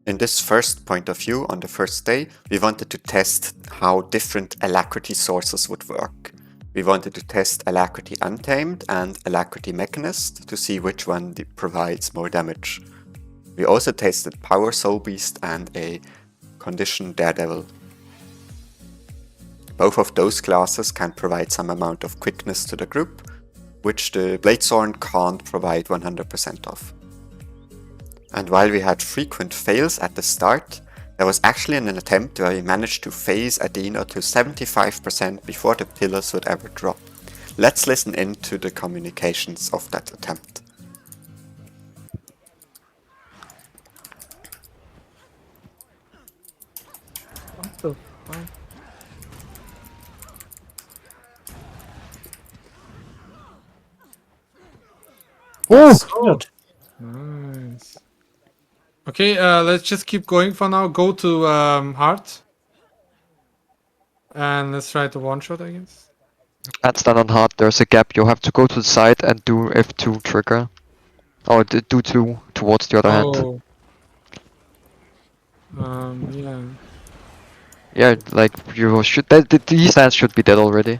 In this first point of view, on the first day, we wanted to test how different alacrity sources would work. We wanted to test Alacrity Untamed and Alacrity Mechanist to see which one provides more damage. We also tested Power Soul Beast and a Condition Daredevil. Both of those classes can provide some amount of quickness to the group, which the Bladesworn can't provide 100% of. And while we had frequent fails at the start, there was actually an attempt where we managed to phase Adina to 75% before the pillars would ever drop. Let's listen into the communications of that attempt. What the fuck? Oh! Good. Nice. Okay, let's just keep going for now. Go to Heart. And let's try to one-shot, I guess. And stand on hard, there's a gap, you have to go to the side and do F2 trigger. Or do 2 towards the other hand. Oh. Yeah. Yeah, like, you should, these hands should be dead already.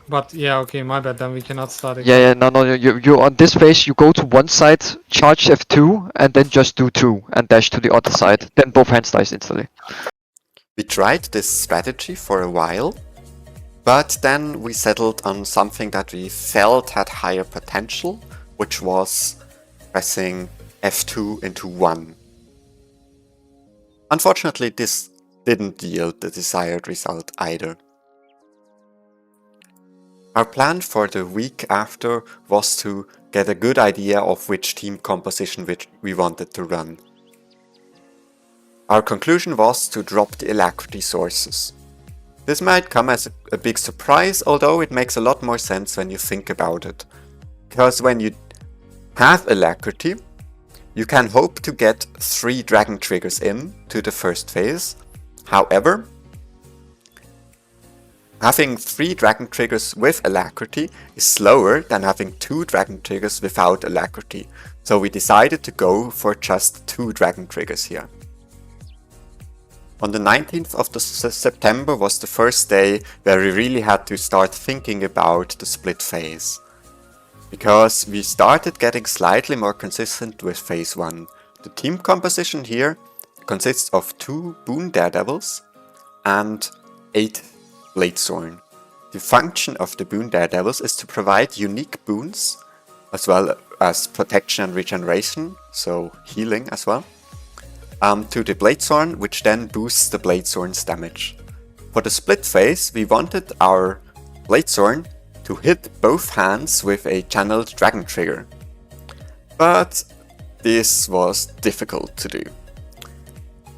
But yeah, okay, my bad, then we cannot start again. Yeah, no, you on this phase, you go to one side, charge F2, and then just do 2, and dash to the other side. Then both hands dies instantly. We tried this strategy for a while, but then we settled on something that we felt had higher potential, which was pressing F2 into 1. Unfortunately, this didn't yield the desired result either. Our plan for the week after was to get a good idea of which team composition we wanted to run. Our conclusion was to drop the Alacrity sources. This might come as a big surprise, although it makes a lot more sense when you think about it. Because when you have Alacrity, you can hope to get 3 Dragon Triggers in to the first phase. However, having 3 Dragon Triggers with Alacrity is slower than having 2 Dragon Triggers without Alacrity, so we decided to go for just 2 Dragon Triggers here. On the 19th of September was the first day where we really had to start thinking about the split phase. Because we started getting slightly more consistent with phase 1. The team composition here consists of 2 Boon Daredevils and 8 Bladesworn. The function of the Boon Daredevils is to provide unique boons, as well as protection and regeneration, so healing as well, to the Bladesworn, which then boosts the Bladesworn's damage. For the split phase, we wanted our Bladesworn to hit both hands with a channeled Dragon Trigger. But this was difficult to do.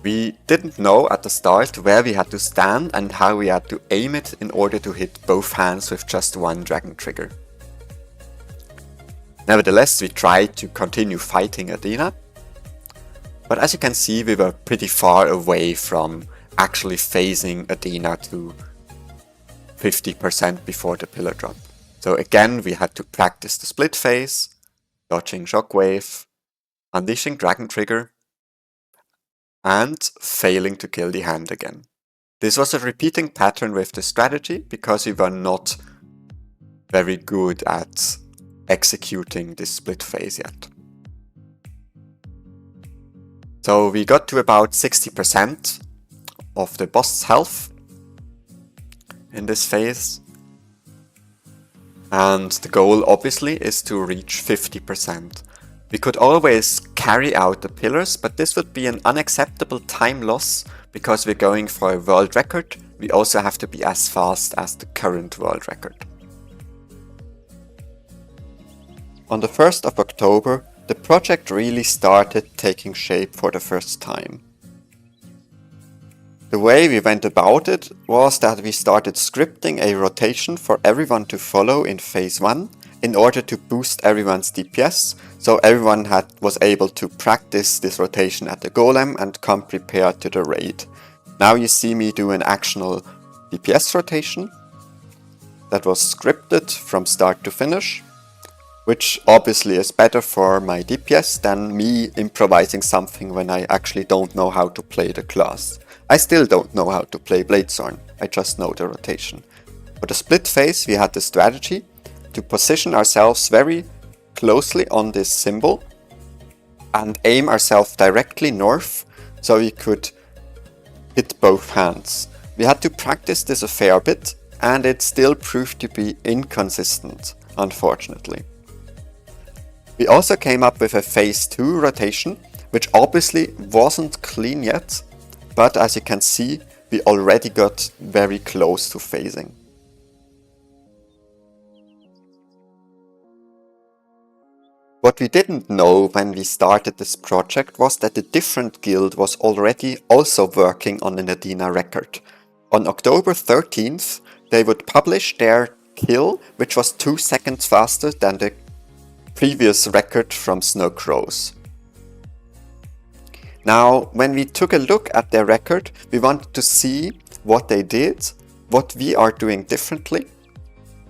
We didn't know at the start where we had to stand and how we had to aim it in order to hit both hands with just 1 Dragon Trigger. Nevertheless, we tried to continue fighting Adina, but as you can see, we were pretty far away from actually phasing Adina to 50% before the pillar drop. So again, we had to practice the split phase, dodging Shockwave, unleashing Dragon Trigger, and failing to kill the hand again. This was a repeating pattern with the strategy because we were not very good at executing this split phase yet. So we got to about 60% of the boss's health in this phase. And the goal obviously is to reach 50%. We could always carry out the pillars, but this would be an unacceptable time loss because we're going for a world record. We also have to be as fast as the current world record. On the 1st of October, the project really started taking shape for the first time. The way we went about it was that we started scripting a rotation for everyone to follow in phase 1 in order to boost everyone's DPS, so everyone was able to practice this rotation at the golem and come prepared to the raid. Now you see me do an actual DPS rotation that was scripted from start to finish, which obviously is better for my DPS than me improvising something when I actually don't know how to play the class. I still don't know how to play Bladezorn, I just know the rotation. For the split phase we had the strategy to position ourselves very closely on this symbol and aim ourselves directly north so we could hit both hands. We had to practice this a fair bit and it still proved to be inconsistent, unfortunately. We also came up with a phase 2 rotation, which obviously wasn't clean yet, but as you can see, we already got very close to phasing. What we didn't know when we started this project was that a different guild was already also working on an Adina record. On October 13th, they would publish their kill, which was 2 seconds faster than the previous record from Snow Crows. Now, when we took a look at their record, we wanted to see what they did, what we are doing differently,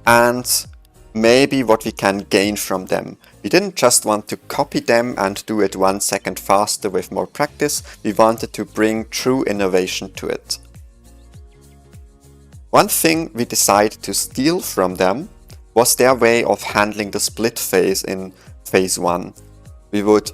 and maybe what we can gain from them. We didn't just want to copy them and do it 1 second faster with more practice, we wanted to bring true innovation to it. One thing we decided to steal from them was their way of handling the split phase in phase 1. We would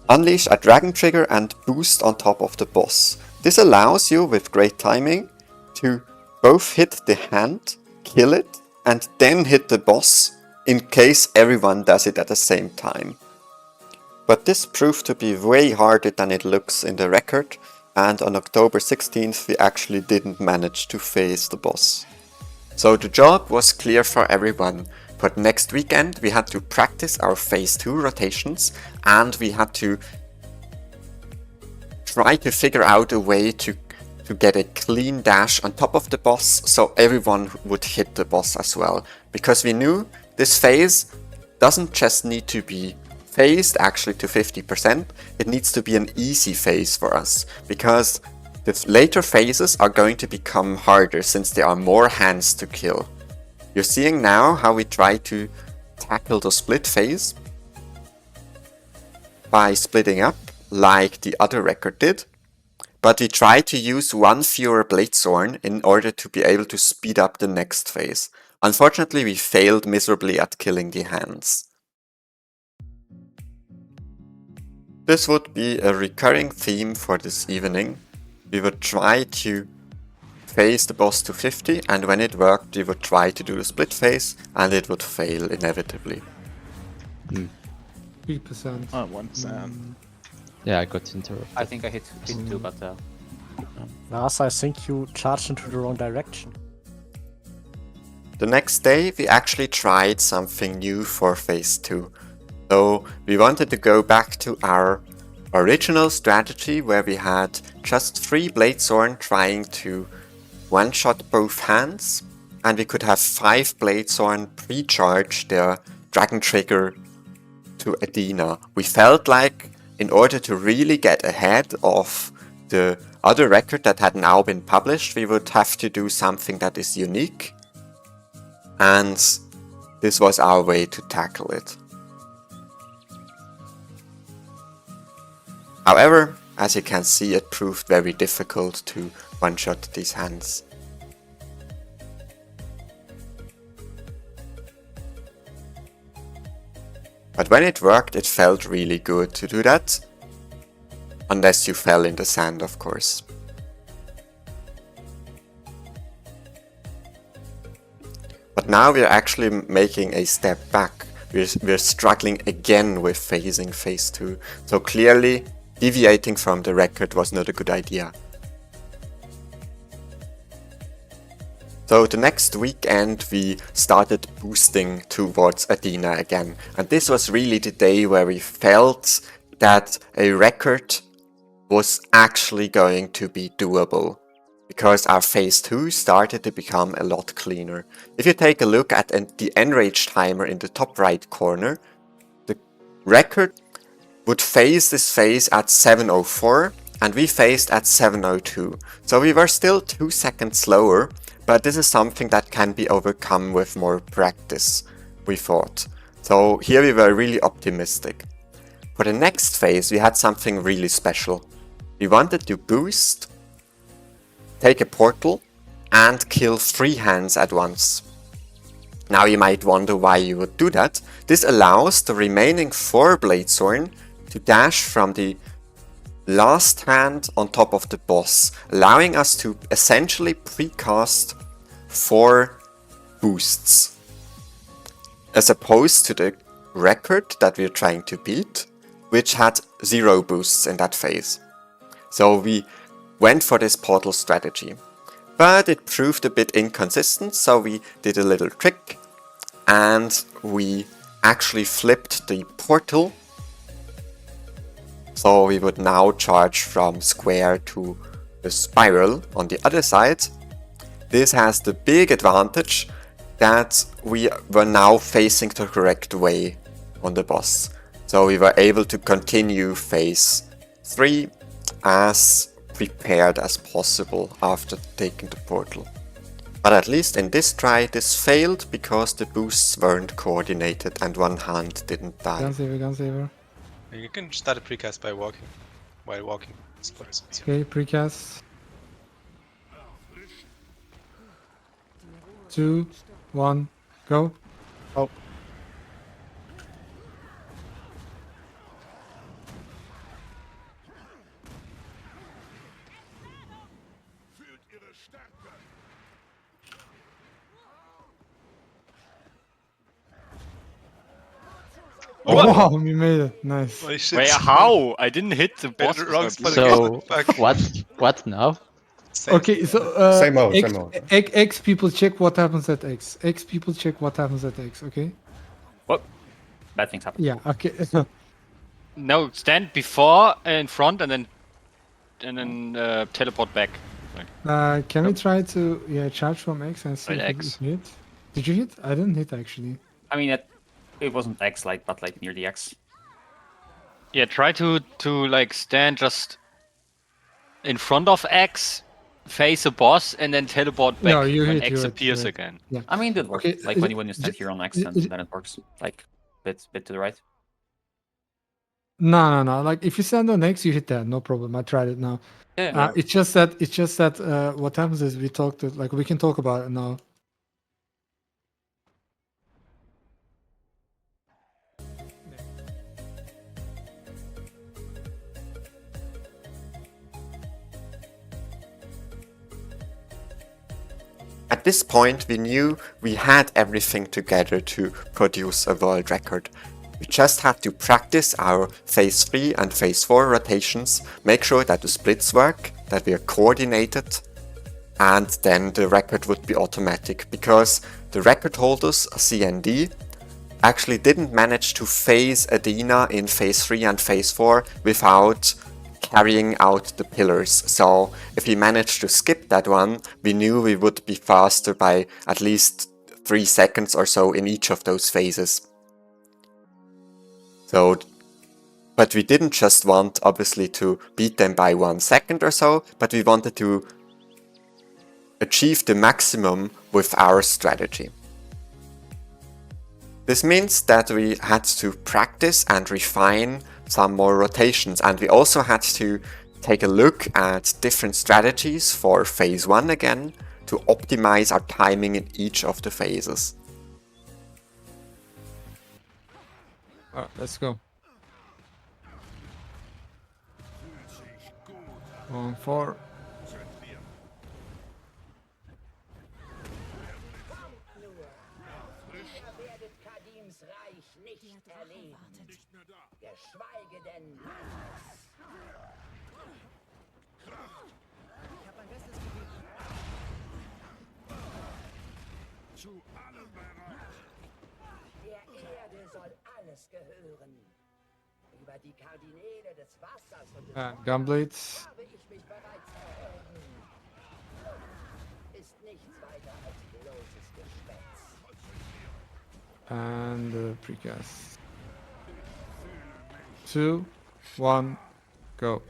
unleash a dragon trigger and boost on top of the boss. This allows you, with great timing, to both hit the hand, kill it, and then hit the boss, in case everyone does it at the same time. But this proved to be way harder than it looks in the record, and on October 16th we actually didn't manage to phase the boss. So the job was clear for everyone, but next weekend we had to practice our phase 2 rotations and we had to try to figure out a way to get a clean dash on top of the boss so everyone would hit the boss as well. Because we knew this phase doesn't just need to be phased actually to 50%, it needs to be an easy phase for us, because the later phases are going to become harder since there are more hands to kill. You're seeing now how we try to tackle the split phase by splitting up like the other record did, but we try to use 1 fewer Bladezorn in order to be able to speed up the next phase. Unfortunately, we failed miserably at killing the hands. This would be a recurring theme for this evening. We would try to phase the boss to 50, and when it worked we would try to do the split phase and it would fail inevitably. 3%. 1%. Yeah, I got interrupted. I think I hit 2, but Lars, I think you charged into the wrong direction. The next day we actually tried something new for phase 2. So we wanted to go back to our original strategy where we had just 3 Bladezorn trying to one-shot both hands, and we could have 5 Bladezorn pre-charge their Dragon Trigger to Adina. We felt like in order to really get ahead of the other record that had now been published, we would have to do something that is unique, and this was our way to tackle it. However, as you can see, it proved very difficult to one-shot these hands. But when it worked, it felt really good to do that. Unless you fell in the sand, of course. But now we're actually making a step back. We're struggling again with phasing phase 2. So clearly, deviating from the record was not a good idea. So the next weekend we started boosting towards Adina again, and this was really the day where we felt that a record was actually going to be doable, because our phase 2 started to become a lot cleaner. If you take a look at the enrage timer in the top right corner, the record would phase this phase at 7:04 and we phased at 7:02. So we were still 2 seconds slower, but this is something that can be overcome with more practice, we thought. So here we were really optimistic. For the next phase we had something really special. We wanted to boost, take a portal, and kill 3 hands at once. Now you might wonder why you would do that. This allows the remaining 4 Bladethorn to dash from the last hand on top of the boss, allowing us to essentially precast 4 boosts. As opposed to the record that we're trying to beat, which had 0 boosts in that phase. So we went for this portal strategy. But it proved a bit inconsistent, so we did a little trick and we actually flipped the portal. So we would now charge from square to the spiral on the other side. This has the big advantage that we were now facing the correct way on the boss. So we were able to continue phase 3 as prepared as possible after taking the portal. But at least in this try this failed because the boosts weren't coordinated and one hand didn't die. Gun saver. You can start a precast by walking. While walking. Okay, precast. 2, 1, go. Oh. Oh, wow, we made it. Nice. Holy shit. Wait, how? I didn't hit the boss. Wrong spot So again. Fuck. what now? Same. Okay, so Same mode, X, same mode. X people check what happens at X. X people check what happens at X. Okay. What? Bad things happen. Yeah. Okay. No, stand before in front and then teleport back. Can we try to charge from X and see Wait, if X. it hit? Did you hit? I didn't hit actually. I mean, it wasn't X like, but like near the X. Yeah, try to like stand just in front of X, face a boss, and then teleport back No, you when hit, X you hit, appears you hit. again. Yeah. I mean, that works. Okay, Like when you stand here on X, then it works. Like bit to the right. No. Like if you stand on X, you hit that. No problem. I tried it now. Yeah. It's just that what happens is we can talk about it now. At this point we knew we had everything together to produce a world record. We just had to practice our phase 3 and phase 4 rotations, make sure that the splits work, that we are coordinated, and then the record would be automatic, because the record holders, CND, actually didn't manage to phase Adina in phase 3 and phase 4 without carrying out the pillars. So if we managed to skip that one, we knew we would be faster by at least 3 seconds or so in each of those phases. So, but we didn't just want, obviously, to beat them by 1 second or so, but we wanted to achieve the maximum with our strategy. This means that we had to practice and refine some more rotations, and we also had to take a look at different strategies for phase 1 again to optimize our timing in each of the phases. Alright, let's go. 1, 4. Der Erde soll alles gehören. Über die Kardinäle des Wassers und des Gunblades. habe ich mich bereits erhoben. Ist nichts weiter als bloßes Geschwätz. And precast. 2, 1, go.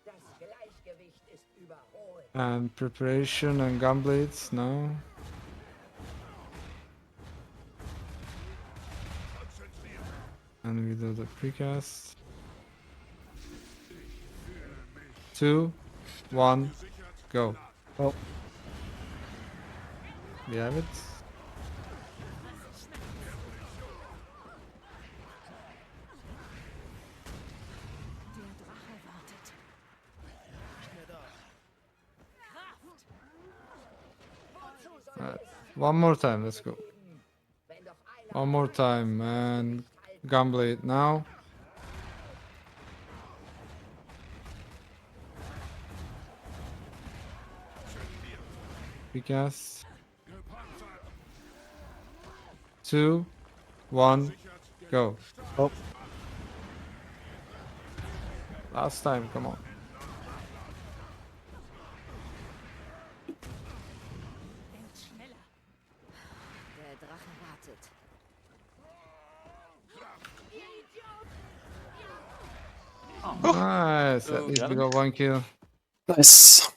Das Gleichgewicht ist überholt. And preparation and gunblades now. And we do the precast. 2, 1, go. Oh. We have it. Alright, one more time, let's go. One more time, and gunblade now. Precast. 2, 1, go. Oh. Last time, come on. Der Drache wartet. Nice, at least we got 1 kill. Nice.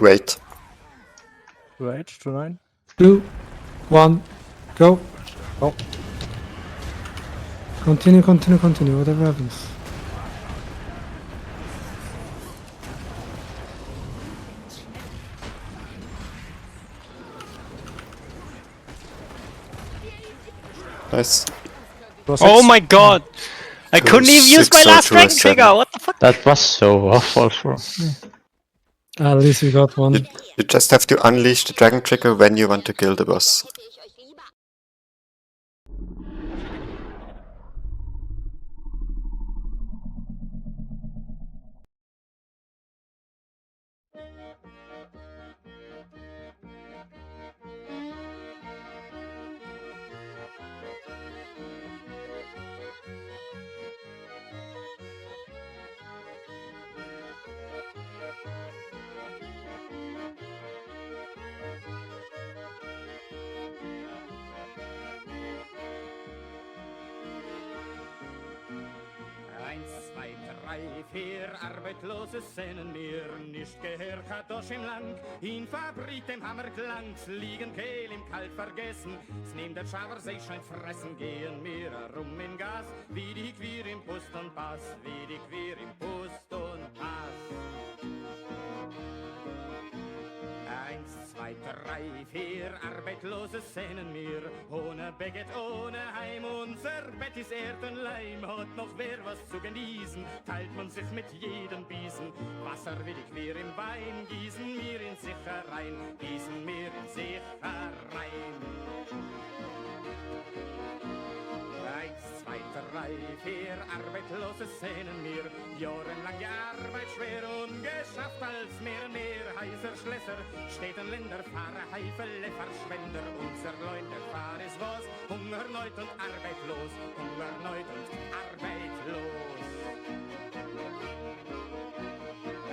Wait. 2-8, 2-9. 2, 1, go. Oh. Continue, whatever happens. Nice. Oh my god! I couldn't even use my last dragon trigger! What the fuck? That was so awful for me. At least we got one. You just have to unleash the dragon trigger when you want to kill the boss. Vier Arbeitslose sehnen mir, nicht gehört hat doch im Land. In Fabrik dem Hammerklang, liegen Kehl im Kalt vergessen. Es nimmt der Schaber sich schein fressen, gehen mir rum in Gas. Wie die Queer im Pust und Pass, wie die Queer im Pust und Pass. 1, 2, 3, 4 Arbeitslose sehnen mir, ohne Baguette, ohne Heim. Unser Bett ist Erdenleim, hat noch wer was zu genießen, teilt man sich mit jedem Biesen. Wasser will ich mir im Wein, gießen mir in sich herein, gießen mir in sich herein. 1, 2, 3, 4 Arbeitslose sehnen mir, jahrelange Arbeit schwer ungeschafft als mehr heißer Schlösser, Städten, Länder, Fahrer, Heifele, Verschwender, unser Leute fahr ist was, hungerneut und arbeitslos, hungerneut und arbeitslos.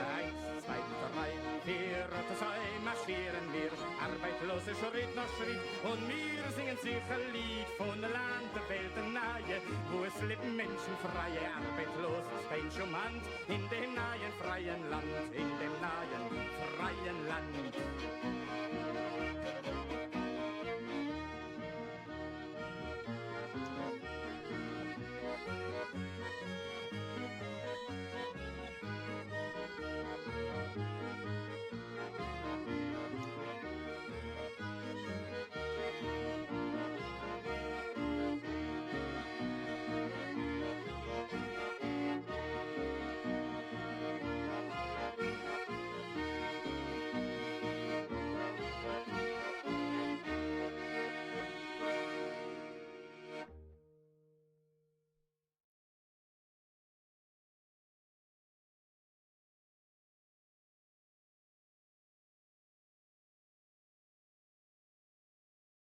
1, 2, 3, 4 Rottesei marschieren wir, Arbeitlose Schritt nach Schritt, und wir singen sich ein Lied von Land der Welt nahe, wo es leben Menschen freie, arbeitslos Mensch um Hand, in dem nahen freien Land, in dem nahen freien Land.